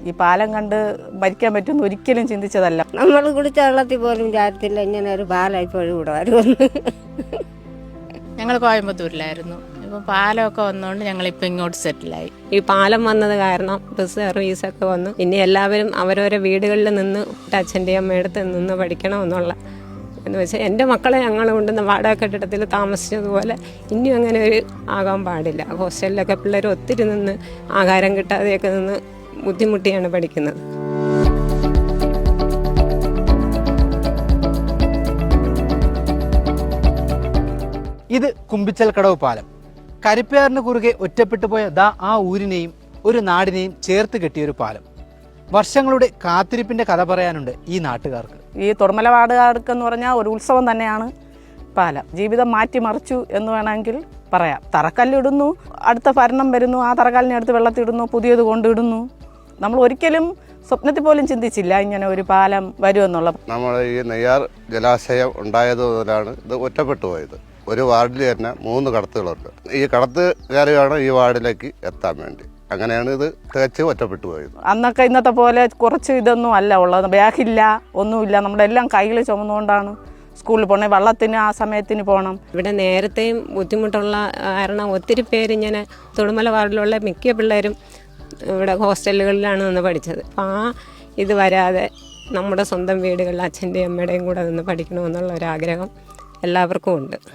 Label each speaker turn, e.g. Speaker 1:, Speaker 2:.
Speaker 1: ഈ പാലം കണ്ട് മരിക്കാൻ പറ്റുമെന്ന് ഒരിക്കലും ചിന്തിച്ചതല്ല.
Speaker 2: നമ്മൾ കുടിച്ച വെള്ളത്തിൽ പോലും വിചാരിച്ചില്ല ഇങ്ങനെ ഒരു പാലം ഇപ്പോഴും ഇവിടെ വരുമെന്ന്.
Speaker 3: ഞങ്ങൾ കോയമ്പത്തൂരിലായിരുന്നു. ഇപ്പം പാലമൊക്കെ വന്നുകൊണ്ട് ഞങ്ങളിപ്പോൾ ഇങ്ങോട്ട് സെറ്റിലായി.
Speaker 4: ഈ പാലം വന്നത് കാരണം ബസ് സർവീസൊക്കെ വന്നു. ഇനി എല്ലാവരും അവരവരെ വീടുകളിൽ നിന്ന് അച്ഛൻ്റെയും അമ്മയുടെ നിന്ന് പഠിക്കണമെന്നുള്ള എന്ന് വെച്ചാൽ എൻ്റെ മക്കളെ ഞങ്ങൾ കൊണ്ടുവന്ന വാടക കെട്ടിടത്തിൽ താമസിച്ചതുപോലെ ഇനിയും അങ്ങനെ ഒരു ആകാൻ പാടില്ല. ഹോസ്റ്റലിലൊക്കെ പിള്ളേർ ഒത്തിരി നിന്ന് ആഹാരം കിട്ടാതെയൊക്കെ നിന്ന് ബുദ്ധിമുട്ടിയാണ് പഠിക്കുന്നത്.
Speaker 5: ഇത് കുമ്പിച്ചൽക്കടവ് പാലം. കരിപ്പയാറിന് കുറുകെ ഒറ്റപ്പെട്ടു പോയ ആ ഊരിനെയും ഒരു നാടിനെയും ചേർത്ത് കെട്ടിയൊരു പാലം. വർഷങ്ങളുടെ കാത്തിരിപ്പിന്റെ കഥ പറയാനുണ്ട് ഈ നാട്ടുകാർക്ക്.
Speaker 1: ഈ തൊടുമലവാടുകാർക്ക് എന്ന് പറഞ്ഞാൽ ഒരു ഉത്സവം തന്നെയാണ് പാലം. ജീവിതം മാറ്റിമറിച്ചു എന്ന് വേണമെങ്കിൽ പറയാം. തറക്കല്ലിടുന്നു, അടുത്ത ഭരണം വരുന്നു, ആ തറക്കല്ലിനെ അടുത്ത് വെള്ളത്തിടുന്നു, പുതിയത് കൊണ്ടിടുന്നു. നമ്മൾ ഒരിക്കലും സ്വപ്നത്തിൽ പോലും ചിന്തിച്ചില്ല ഇങ്ങനെ ഒരു പാലം വരുമെന്നുള്ളത്.
Speaker 6: നമ്മുടെ ഈ നെയ്യാർ ജലാശയം ഉണ്ടായത് മുതലാണ് ഇത് ഒറ്റപ്പെട്ടു പോയത്. ഒരു വാർഡിൽ തന്നെ 3 കടത്തുകളുണ്ട്. ഈ കടത്തുകാർ വേണം ഈ വാർഡിലേക്ക് എത്താൻ വേണ്ടി. അങ്ങനെയാണ് ഇത് തികച്ച് ഒറ്റപ്പെട്ടു പോയത്.
Speaker 1: അന്നൊക്കെ ഇന്നത്തെ പോലെ കുറച്ച് ഇതൊന്നും അല്ല ഉള്ളത്. ബാഗില്ല, ഒന്നുമില്ല. നമ്മുടെ എല്ലാം കയ്യിൽ ചുമന്നുകൊണ്ടാണ് സ്കൂളിൽ പോകണേ. വെള്ളത്തിന് ആ സമയത്തിന് പോകണം.
Speaker 4: ഇവിടെ നേരത്തെയും ബുദ്ധിമുട്ടുള്ള കാരണം ഒത്തിരി പേര് ഇങ്ങനെ തൊടുമല വാർഡിലുള്ള മിക്ക പിള്ളേരും ഇവിടെ ഹോസ്റ്റലുകളിലാണ് നിന്ന് പഠിച്ചത്. അപ്പം ആ ഇത് വരാതെ നമ്മുടെ സ്വന്തം വീടുകളിൽ അച്ഛൻ്റെയും അമ്മയുടെയും കൂടെ നിന്ന് പഠിക്കണമെന്നുള്ള ഒരാഗ്രഹം എല്ലാവർക്കും ഉണ്ട്.